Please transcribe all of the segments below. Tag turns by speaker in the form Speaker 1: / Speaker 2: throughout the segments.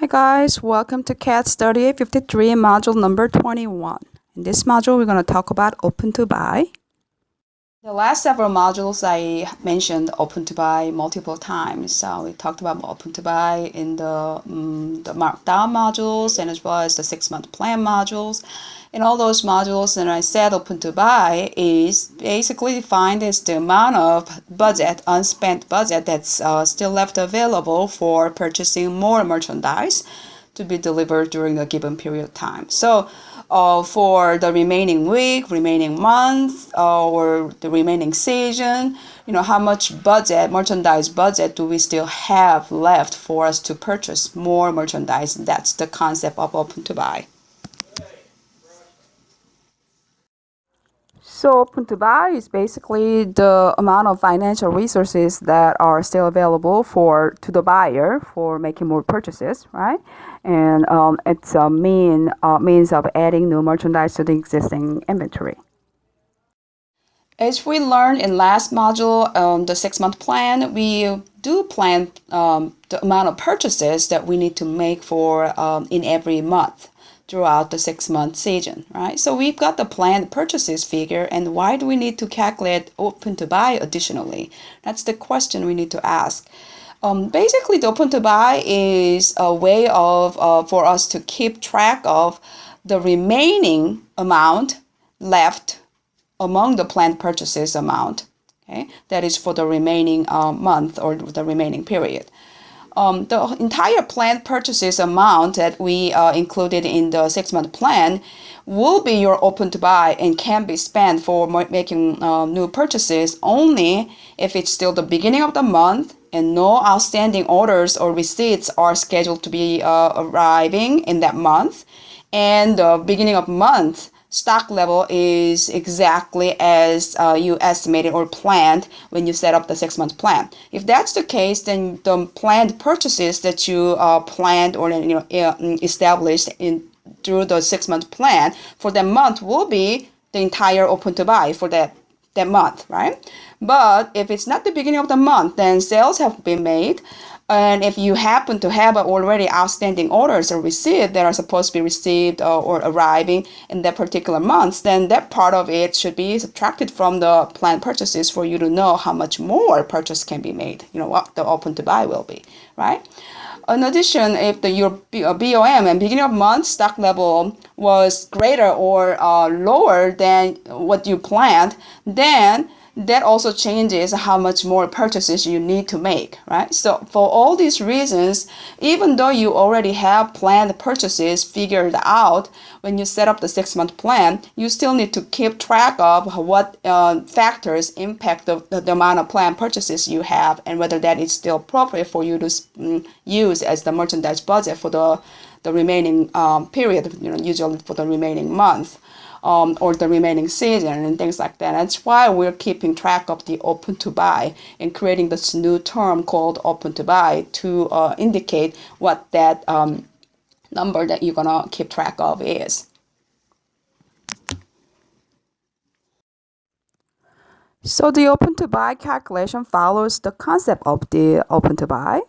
Speaker 1: Hi guys, welcome to CADS 3853 module number 21. In this module, we're going to talk about open to buy. The last several modules I mentioned open to buy multiple times. So we talked about open to buy in the markdown modules and as well as the 6-month plan modules. In all those modules, and I said open to buy is basically defined as the amount of budget, unspent budget that's still left available for purchasing more merchandise to be delivered during a given period of time. So for the remaining week, remaining month, or the remaining season, how much budget, merchandise budget do we still have left for us to purchase more merchandise? That's the concept of open to buy. So open to buy is basically the amount of financial resources that are still available to the buyer for making more purchases, right? And it's a means of adding new merchandise to the existing inventory. As we learned in last module, the 6-month plan, we do plan the amount of purchases that we need to make for in every month throughout the 6-month season, right? So we've got the planned purchases figure, and why do we need to calculate open to buy additionally? That's the question we need to ask. Basically, the open to buy is a way of for us to keep track of the remaining amount left among the planned purchases amount. Okay, that is for the remaining month or the remaining period. The entire planned purchases amount that we included in the 6-month plan will be your open to buy and can be spent for making new purchases only if it's still the beginning of the month and no outstanding orders or receipts are scheduled to be arriving in that month, and the beginning of month stock level is exactly as you estimated or planned when you set up the 6-month plan. If that's the case, then the planned purchases that you planned or established through the 6-month plan for that month will be the entire open to buy for that month, right? But if it's not the beginning of the month, then sales have been made. And if you happen to have already outstanding orders or received that are supposed to be received or arriving in that particular month, then that part of it should be subtracted from the planned purchases for you to know how much more purchase can be made, what the open to buy will be, right? In addition, if your BOM and beginning of month stock level was greater or lower than what you planned, then that also changes how much more purchases you need to make, right? So for all these reasons, even though you already have planned purchases figured out when you set up the 6-month plan, you still need to keep track of what factors impact the amount of planned purchases you have and whether that is still appropriate for you to use as the merchandise budget for the remaining period, usually for the remaining month. Or the remaining season and things like that. That's why we're keeping track of the open to buy and creating this new term called open to buy to indicate what that number that you're gonna keep track of is. So the open to buy calculation follows the concept of the open to buy.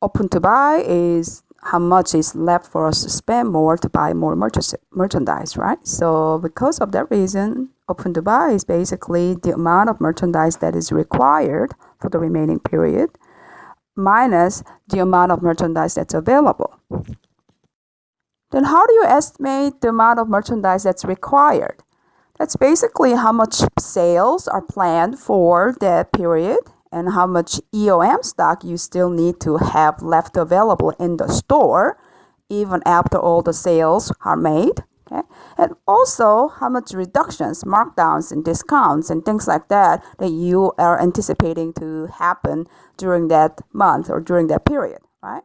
Speaker 1: Open to buy is how much is left for us to spend more to buy more merchandise, right? So because of that reason, open to buy is basically the amount of merchandise that is required for the remaining period minus the amount of merchandise that's available. Then how do you estimate the amount of merchandise that's required? That's basically how much sales are planned for that period and how much EOM stock you still need to have left available in the store even after all the sales are made. Okay? And also how much reductions, markdowns, and discounts and things like that you are anticipating to happen during that month or during that period, right?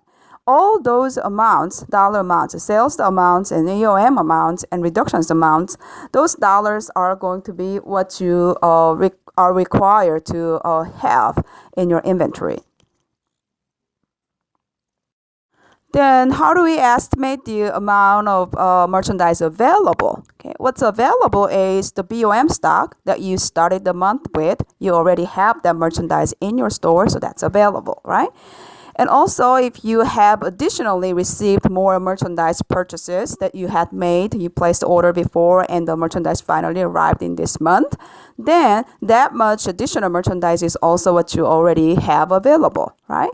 Speaker 1: All those amounts, dollar amounts, sales amounts, and EOM amounts, and reductions amounts, those dollars are going to be what you are required to have in your inventory. Then how do we estimate the amount of merchandise available? Okay, what's available is the BOM stock that you started the month with. You already have that merchandise in your store, so that's available, right? And also, if you have additionally received more merchandise purchases that you had made, you placed the order before and the merchandise finally arrived in this month, then that much additional merchandise is also what you already have available, right?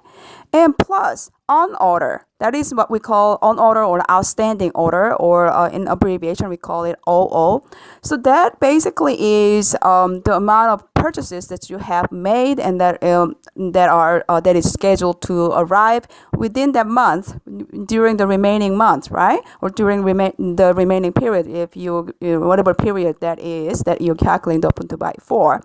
Speaker 1: And plus, on order, that is what we call on order or outstanding order, or in abbreviation, we call it OO. So that basically is the amount of purchases that you have made and that is scheduled to arrive within that month during the remaining month, right? Or during the remaining period, if whatever period that is that you're calculating the open to buy for.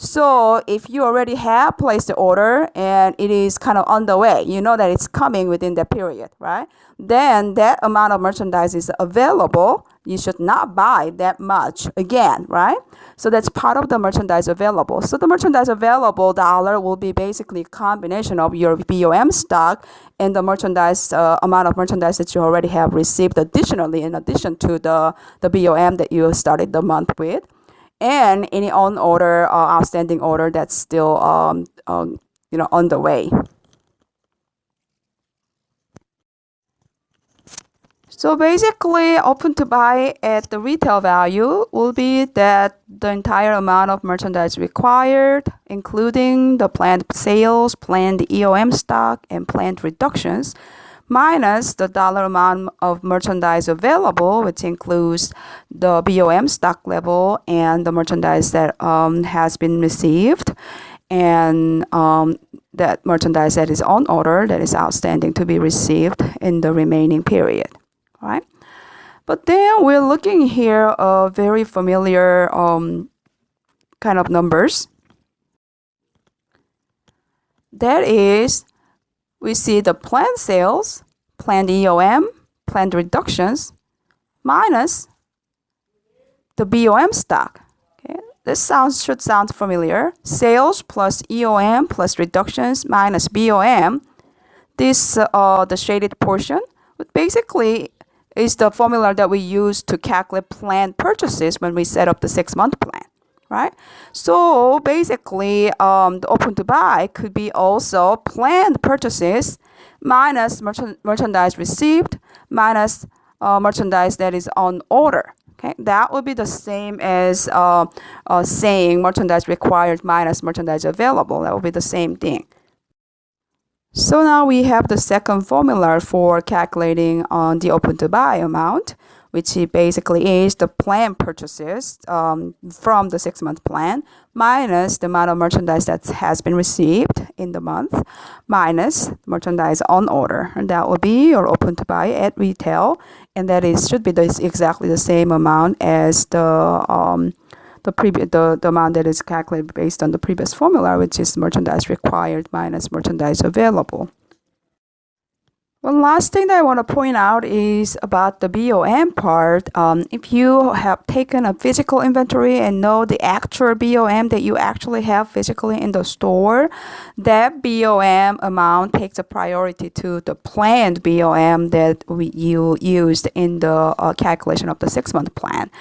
Speaker 1: So if you already have placed the order and it is kind of on the way, you know that it's coming within that period, right? Then that amount of merchandise is available. You should not buy that much again, right? So that's part of the merchandise available. So the merchandise available dollar will be basically a combination of your BOM stock and the merchandise amount of merchandise that you already have received additionally, in addition to the BOM that you started the month with, and any on order outstanding order that's still on the way. So basically, open to buy at the retail value will be that the entire amount of merchandise required, including the planned sales, planned EOM stock, and planned reductions, minus the dollar amount of merchandise available, which includes the BOM stock level and the merchandise that has been received, and that merchandise that is on order, that is outstanding to be received in the remaining period, right? But then we're looking here very familiar kind of numbers. That is, we see the planned sales, planned EOM, planned reductions, minus the BOM stock. Okay, this should sound familiar. Sales plus EOM plus reductions minus BOM. This the shaded portion, but basically is the formula that we use to calculate planned purchases when we set up the 6-month plan. Right? So basically, the open to buy could be also planned purchases minus merchandise received minus merchandise that is on order. Okay, that would be the same as saying merchandise required minus merchandise available. That would be the same thing. So now we have the second formula for calculating the open to buy amount, which basically is the planned purchases from the 6-month plan minus the amount of merchandise that has been received in the month minus merchandise on order. And that will be your open to buy at retail, and that should be exactly the same amount as the amount that is calculated based on the previous formula, which is merchandise required minus merchandise available. One last thing that I want to point out is about the BOM part. If you have taken a physical inventory and know the actual BOM that you actually have physically in the store, that BOM amount takes a priority to the planned BOM that you used in the calculation of the 6-month plan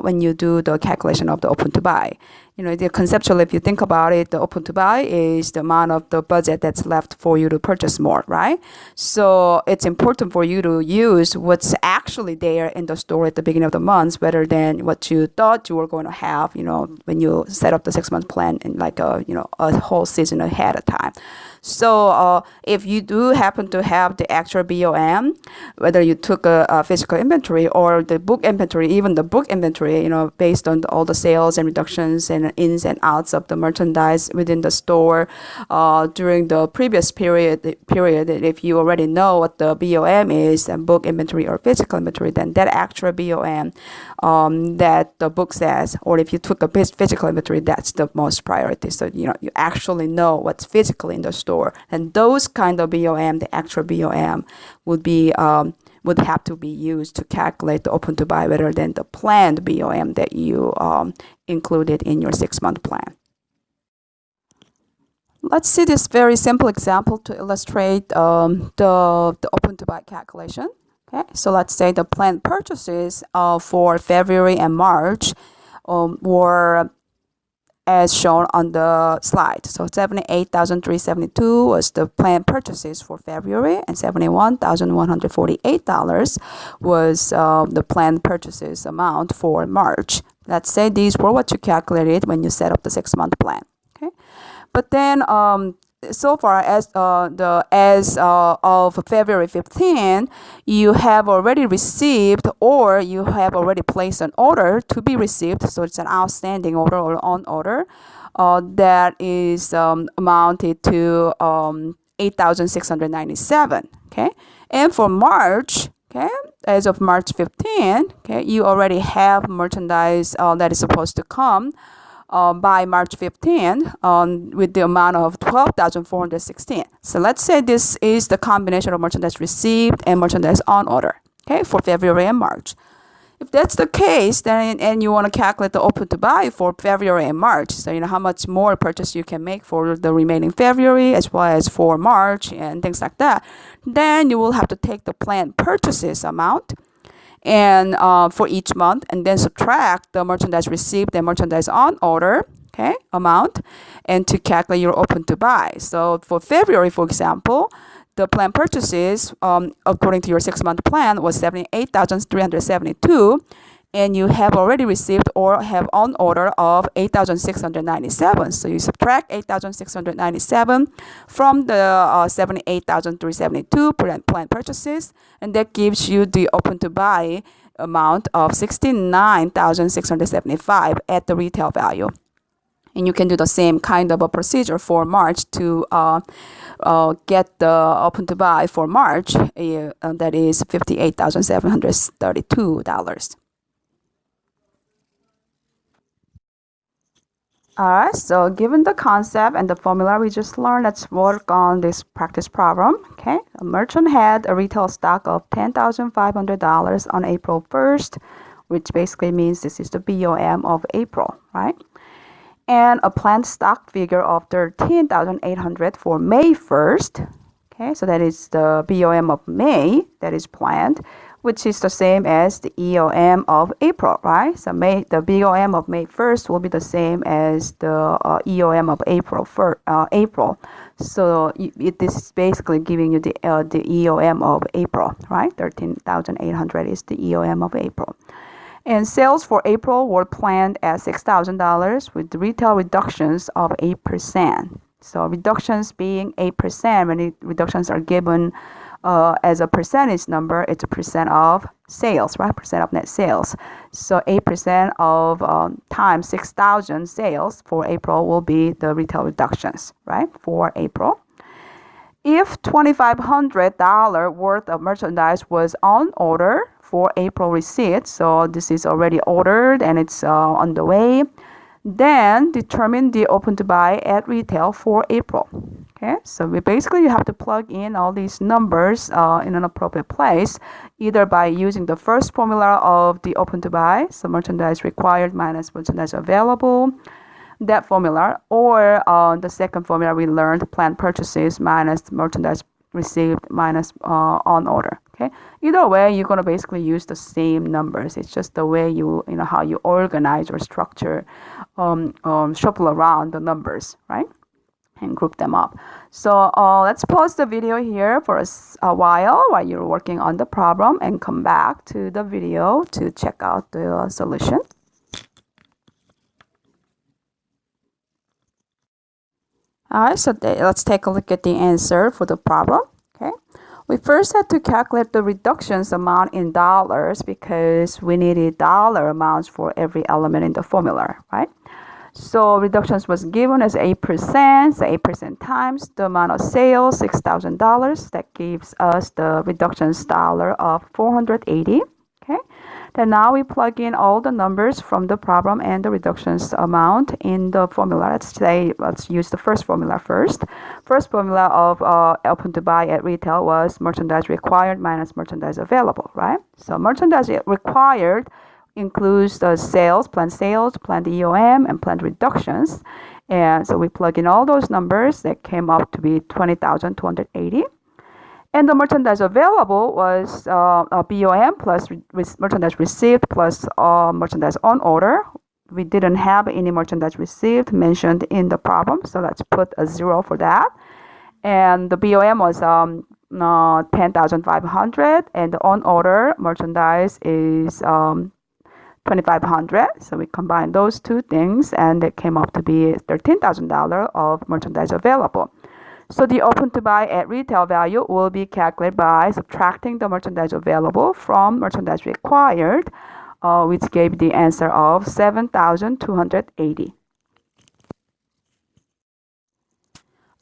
Speaker 1: when you do the calculation of the open to buy. The conceptually, if you think about it, the open to buy is the amount of the budget that's left for you to purchase more, right? So it's important for you to use what's actually there in the store at the beginning of the month, rather than what you thought you were going to have, when you set up the 6-month plan in like a whole season ahead of time. So if you do happen to have the actual BOM, whether you took a physical inventory or the book inventory, even the book inventory, based on all the sales and reductions and ins and outs of the merchandise within the store during the previous period, if you already know what the BOM is, and book inventory or physical inventory, then that actual BOM that the book says, or if you took a physical inventory, that's the most priority. So you actually know what's physically in the store. And those kind of BOM, the actual BOM, would have to be used to calculate the open to buy, rather than the planned BOM that you included in your 6-month plan. Let's see this very simple example to illustrate the open to buy calculation. Okay, so let's say the planned purchases for February and March were as shown on the slide. So 78,372 was the planned purchases for February, and $71,148 was the planned purchases amount for March. Let's say these were what you calculated when you set up the 6-month plan. Okay, but then so far as of February 15, you have already received or you have already placed an order to be received. So it's an outstanding order or on order that is amounted to 8,697. Okay, and for March, okay, as of March 15, okay, you already have merchandise that is supposed to come by March 15 with the amount of 12,416. So let's say this is the combination of merchandise received and merchandise on order, okay, for February and March. If that's the case, then and you want to calculate the open to buy for February and March, so you know how much more purchase you can make for the remaining February as well as for March and things like that, then you will have to take the planned purchases amount and for each month, and then subtract the merchandise received and merchandise on order, okay, amount, and to calculate your open to buy. So for February, for example, the planned purchases according to your 6-month plan was 78,372, and you have already received or have on order of 8,697. So you subtract 8,697 from the 78,372 planned purchases, and that gives you the open to buy amount of 69,675 at the retail value. And you can do the same kind of a procedure for March to get the open to buy for March, that is $58,732. Alright, so given the concept and the formula we just learned, let's work on this practice problem. Okay, a merchant had a retail stock of $10,500 on April 1st, which basically means this is the BOM of April, right? And a planned stock figure of $13,800 for May 1st. Okay, so that is the BOM of May that is planned, which is the same as the EOM of April, right? So the BOM of May 1st will be the same as the EOM of April. So this is basically giving you the EOM of April, right? 13,800 is the EOM of April. And sales for April were planned at $6,000 with retail reductions of 8%. So reductions being 8%, when reductions are given as a percentage number, it's a percent of sales, right? Percent of net sales. So 8% of times 6,000 sales for April will be the retail reductions, right? For April. If $2,500 worth of merchandise was on order for April receipt, so this is already ordered and it's on the way, then determine the open to buy at retail for April. Okay, so you have to plug in all these numbers in an appropriate place, either by using the first formula of the open to buy, so merchandise required minus merchandise available, that formula, or the second formula we learned, planned purchases minus merchandise received minus on order. Okay, either way, you're going to basically use the same numbers. It's just the way how you organize or structure, shuffle around the numbers, right? And group them up. So let's pause the video here for a while you're working on the problem, and come back to the video to check out the solution. Alright, so let's take a look at the answer for the problem. Okay, we first had to calculate the reductions amount in dollars because we needed dollar amounts for every element in the formula, right? So reductions was given as 8%, so 8% times the amount of sales, $6,000. That gives us the reductions dollar of 480. Okay. Then now we plug in all the numbers from the problem and the reductions amount in the formula. Let's use the first formula first. First formula of open to buy at retail was merchandise required minus merchandise available, right? So merchandise required includes the planned EOM, and planned reductions. And so we plug in all those numbers. That came up to be 20,280. And the merchandise available was BOM plus merchandise received plus merchandise on order, we didn't have any merchandise received mentioned in the problem, so let's put a 0 for that. And the BOM was 10,500, and the on order merchandise is 2,500. So we combined those two things, and it came up to be $13,000 of merchandise available. So the open to buy at retail value will be calculated by subtracting the merchandise available from merchandise required, which gave the answer of 7,280.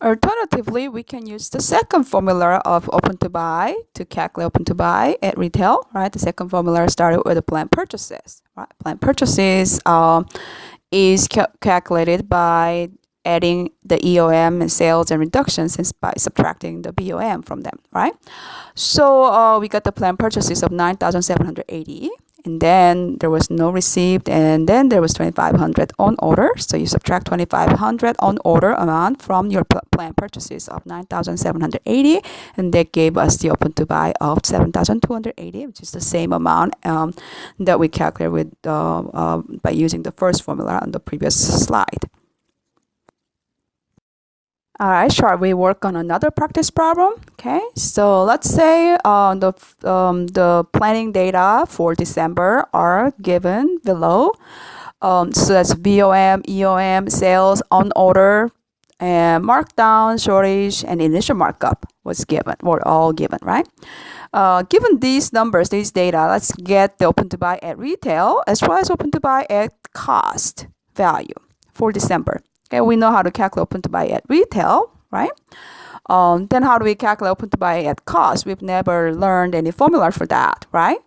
Speaker 1: Alternatively, we can use the second formula of open to buy to calculate open to buy at retail, right? The second formula started with the planned purchases, right? Planned purchases is calculated by adding the EOM and sales and reductions and by subtracting the BOM from them, right? So we got the planned purchases of 9,780, and then there was no received, and then there was 2,500 on order. So you subtract 2,500 on order amount from your planned purchases of 9,780, and that gave us the open to buy of 7,280, which is the same amount that we calculated with by using the first formula on the previous slide. All right, shall we work on another practice problem? Okay, so let's say the planning data for December are given below. So that's BOM, EOM, sales, on order, and markdown, shortage, and initial markup was given, were all given, right? Given these numbers, these data, let's get the open to buy at retail as well as open to buy at cost value for December. Okay, we know how to calculate open to buy at retail, right? Then how do we calculate open to buy at cost? We've never learned any formula for that, right?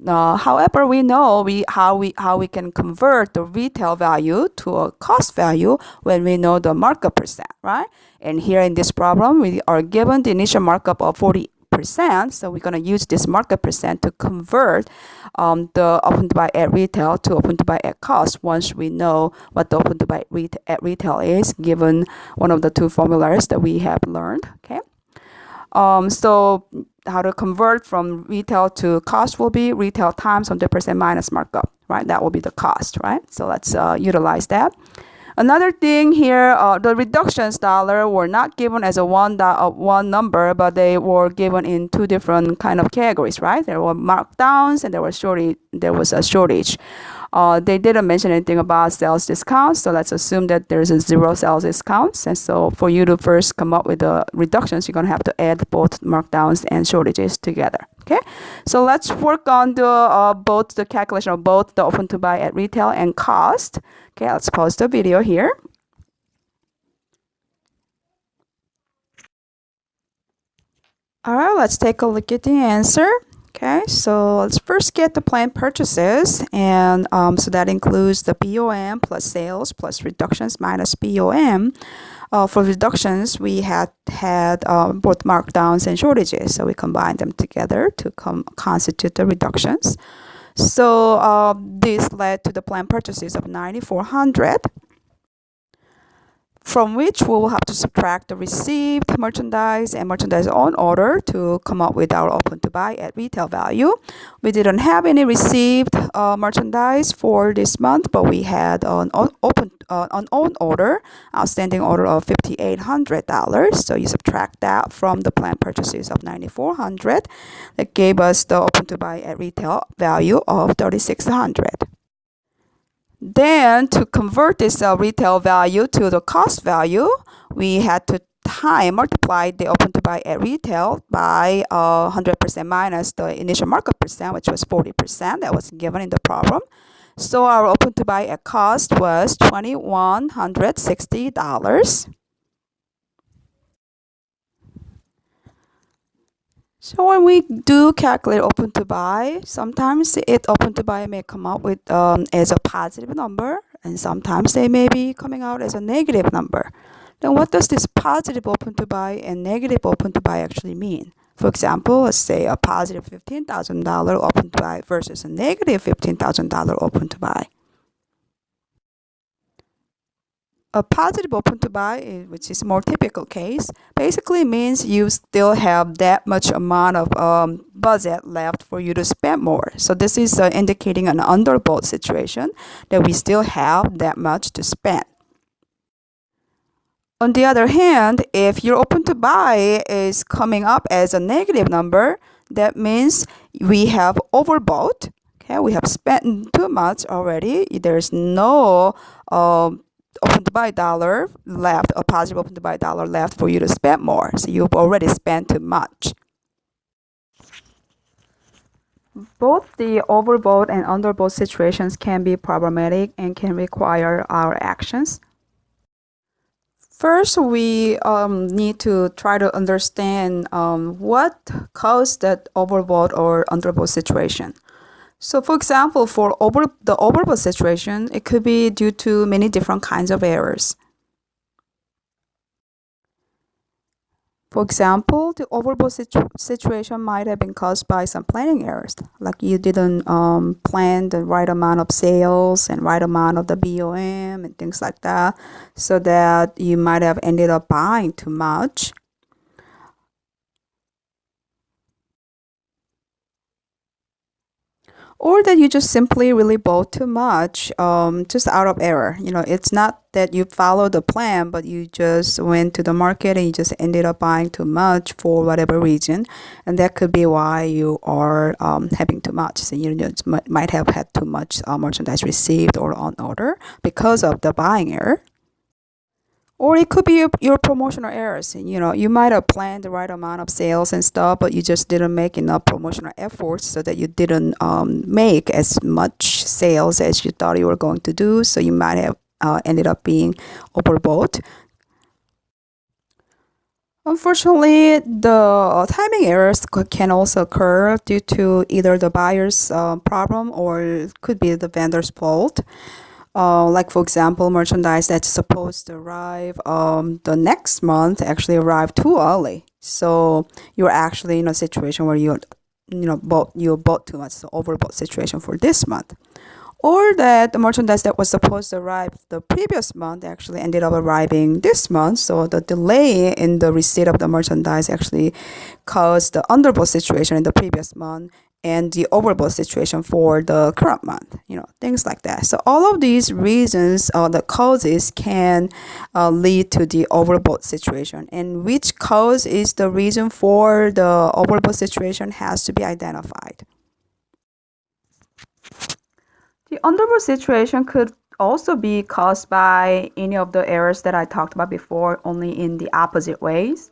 Speaker 1: However, we know how we can convert the retail value to a cost value when we know the markup percent, right? And here in this problem, we are given the initial markup of 40%. So we're going to use this markup percent to convert the open to buy at retail to open to buy at cost once we know what the open to buy at retail is, given one of the two formulas that we have learned. Okay. So how to convert from retail to cost will be retail times 100% minus markup, right? That will be the cost, right? So let's utilize that. Another thing here, the reductions dollar were not given as a one number, but they were given in two different kind of categories, right? There were markdowns and there was a shortage. They didn't mention anything about sales discounts, so let's assume that there's a 0 sales discounts. And so for you to first come up with the reductions, you're going to have to add both markdowns and shortages together. Okay, so let's work on the both the calculation of both the open to buy at retail and cost. Okay, let's pause the video here. All right, let's take a look at the answer. Okay, so let's first get the planned purchases, and so that includes the BOM plus sales plus reductions minus BOM. For reductions, we had both markdowns and shortages, so we combined them together to constitute the reductions. So this led to the planned purchases of 9,400. From which we will have to subtract the received merchandise and merchandise on order to come up with our open to buy at retail value. We didn't have any received merchandise for this month, but we had an on order, outstanding order of $5,800. So you subtract that from the planned purchases of 9,400. That gave us the open to buy at retail value of 3,600. Then to convert this retail value to the cost value, we had to multiply the open to buy at retail by 100% minus the initial markup percent, which was 40%. That was given in the problem. So our open to buy at cost was $2,160. So when we do calculate open to buy, sometimes open to buy may come out with as a positive number, and sometimes they may be coming out as a negative number. Then what does this positive open to buy and negative open to buy actually mean? For example, let's say a positive $15,000 open to buy versus a negative $15,000 open to buy. A positive open to buy, which is more typical case, basically means you still have that much amount of budget left for you to spend more. So this is indicating an underbought situation, that we still have that much to spend. On the other hand, if your open to buy is coming up as a negative number, that means we have overbought. Okay, we have spent too much already. There's no open to buy dollar left, a positive open to buy dollar left for you to spend more. So you've already spent too much. Both the overbought and underbought situations can be problematic and can require our actions. First, we need to try to understand what caused that overbought or underbought situation. So, for example, for the overbought situation, it could be due to many different kinds of errors. For example, the overbought situation might have been caused by some planning errors, like you didn't plan the right amount of sales and right amount of the BOM and things like that, so that you might have ended up buying too much. Or that you just simply really bought too much, just out of error. It's not that you followed the plan, but you just went to the market and you just ended up buying too much for whatever reason, and that could be why you are having too much. So you just might have had too much merchandise received or on order because of the buying error. Or it could be your promotional errors. You might have planned the right amount of sales and stuff, but you just didn't make enough promotional efforts, so that you didn't make as much sales as you thought you were going to do. So you might have ended up being overbought. Unfortunately, the timing errors can also occur due to either the buyer's problem, or it could be the vendor's fault. Like, for example, merchandise that's supposed to arrive the next month actually arrived too early. So you're actually in a situation where you bought too much, so overbought situation for this month. Or that the merchandise that was supposed to arrive the previous month actually ended up arriving this month. So the delay in the receipt of the merchandise actually caused the underbought situation in the previous month and the overbought situation for the current month, things like that. So all of these reasons, the causes can lead to the overbought situation, and which cause is the reason for the overbought situation has to be identified. The underbought situation could also be caused by any of the errors that I talked about before, only in the opposite ways.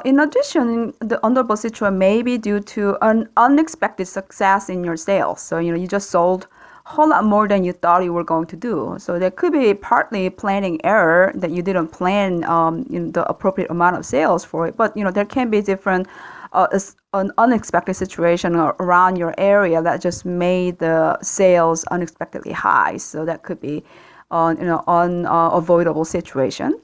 Speaker 1: In addition, the underbought situation may be due to an unexpected success in your sales. So, you just sold a whole lot more than you thought you were going to do. So there could be partly planning error, that you didn't plan the appropriate amount of sales for it. But, there can be different an unexpected situation around your area that just made the sales unexpectedly high. So that could be unavoidable situation.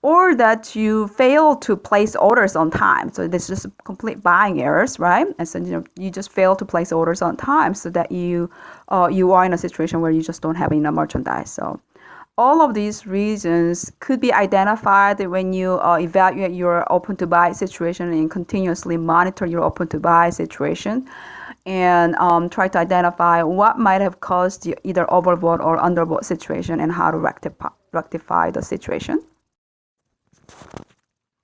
Speaker 1: Or that you fail to place orders on time. So this is just complete buying errors, right? And so you just fail to place orders on time, so that you are in a situation where you just don't have enough merchandise. So all of these reasons could be identified when you evaluate your open to buy situation and continuously monitor your open to buy situation, and try to identify what might have caused either overbought or underbought situation, and how to rectify the situation.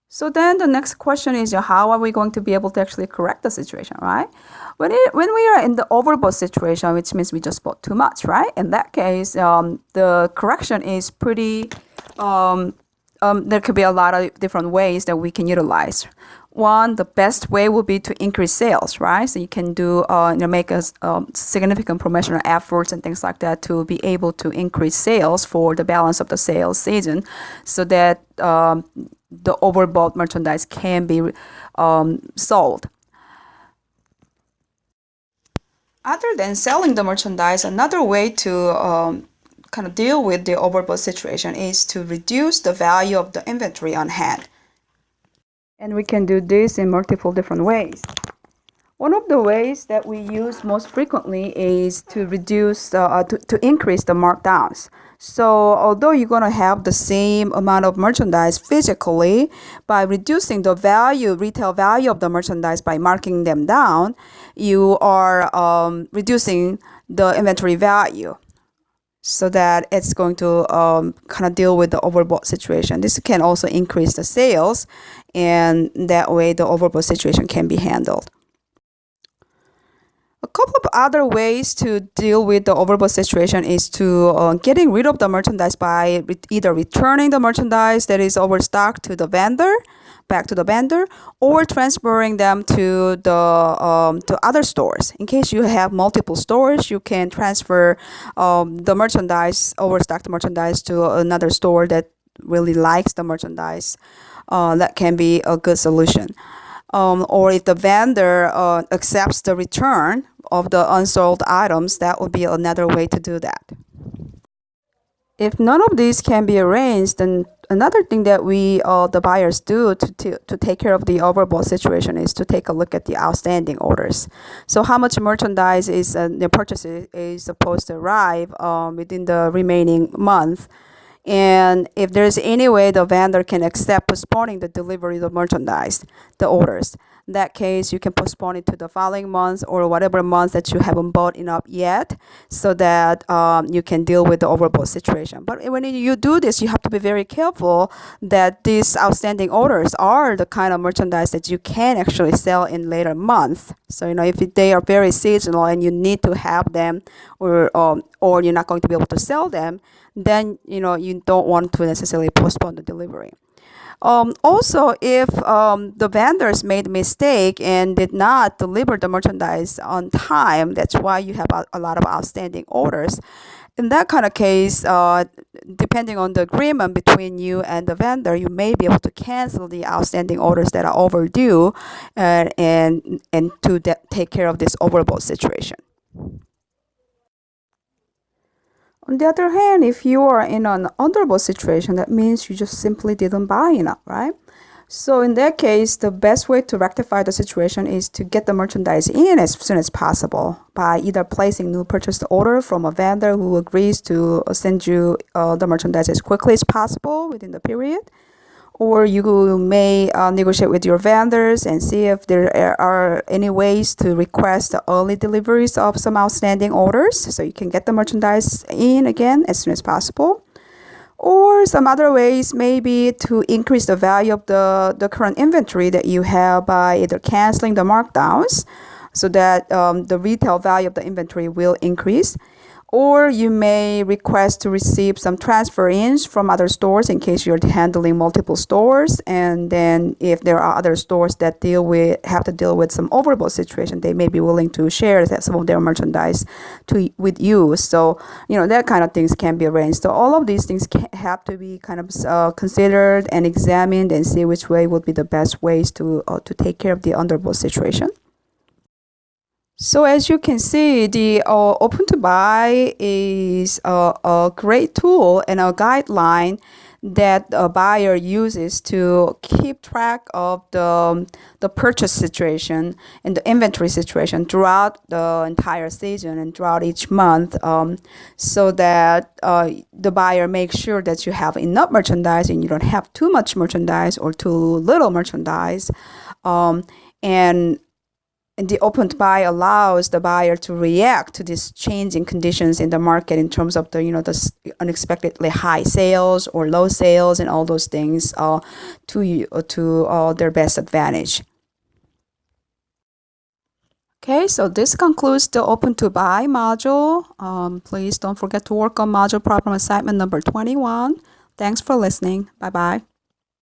Speaker 1: So then the next question is, how are we going to be able to actually correct the situation, right? When we are in the overbought situation, which means we just bought too much, right? In that case, the correction is pretty, there could be a lot of different ways that we can utilize. One, the best way would be to increase sales, right? So you can do, make a significant promotional efforts and things like that to be able to increase sales for the balance of the sales season, so that the overbought merchandise can be sold. Other than selling the merchandise, another way to kind of deal with the overbought situation is to reduce the value of the inventory on hand. And we can do this in multiple different ways. One of the ways that we use most frequently is to increase the markdowns. So although you're going to have the same amount of merchandise physically, by reducing the retail value of the merchandise by marking them down, you are reducing the inventory value, so that it's going to kind of deal with the overbought situation. This can also increase the sales, and that way the overbought situation can be handled. A couple of other ways to deal with the overbought situation is to getting rid of the merchandise by either returning the merchandise that is overstocked back to the vendor, or transferring them to to other stores. In case you have multiple stores, you can transfer the overstocked merchandise, to another store that really likes the merchandise. That can be a good solution. Or if the vendor accepts the return of the unsold items, that would be another way to do that. If none of these can be arranged, then another thing that the buyers do to take care of the overbought situation is to take a look at the outstanding orders. So how much merchandise the purchase is supposed to arrive within the remaining month. And if there's any way the vendor can accept postponing the delivery of the merchandise, the orders, in that case, you can postpone it to the following month or whatever month that you haven't bought enough yet, so that you can deal with the overbought situation. But when you do this, you have to be very careful that these outstanding orders are the kind of merchandise that you can actually sell in later months. So, if they are very seasonal and you need to have them, or you're not going to be able to sell them, then you don't want to necessarily postpone the delivery. Also, if the vendors made a mistake and did not deliver the merchandise on time, that's why you have a lot of outstanding orders. In that kind of case, depending on the agreement between you and the vendor, you may be able to cancel the outstanding orders that are overdue, and to take care of this overbought situation. On the other hand, if you are in an underbought situation, that means you just simply didn't buy enough, right? So in that case, the best way to rectify the situation is to get the merchandise in as soon as possible by either placing new purchase order from a vendor who agrees to send you the merchandise as quickly as possible within the period. Or you may negotiate with your vendors and see if there are any ways to request early deliveries of some outstanding orders, so you can get the merchandise in again as soon as possible. Or some other ways, maybe to increase the value of the current inventory that you have by either canceling the markdowns, so that the retail value of the inventory will increase. Or you may request to receive some transfer-ins from other stores in case you're handling multiple stores. And then if there are other stores that have to deal with some overbought situation, they may be willing to share some of their merchandise with you. So, that kind of things can be arranged. So all of these things have to be kind of considered and examined, and see which way would be the best ways to take care of the underbought situation. So as you can see, the Open to Buy is a great tool and a guideline that a buyer uses to keep track of the purchase situation and the inventory situation throughout the entire season and throughout each month, so that the buyer makes sure that you have enough merchandise and you don't have too much merchandise or too little merchandise. And the Open to Buy allows the buyer to react to these changing conditions in the market in terms of the unexpectedly high sales or low sales and all those things to their best advantage. Okay, so this concludes the Open to Buy module. Please don't forget to work on module problem assignment number 21. Thanks for listening. Bye-bye.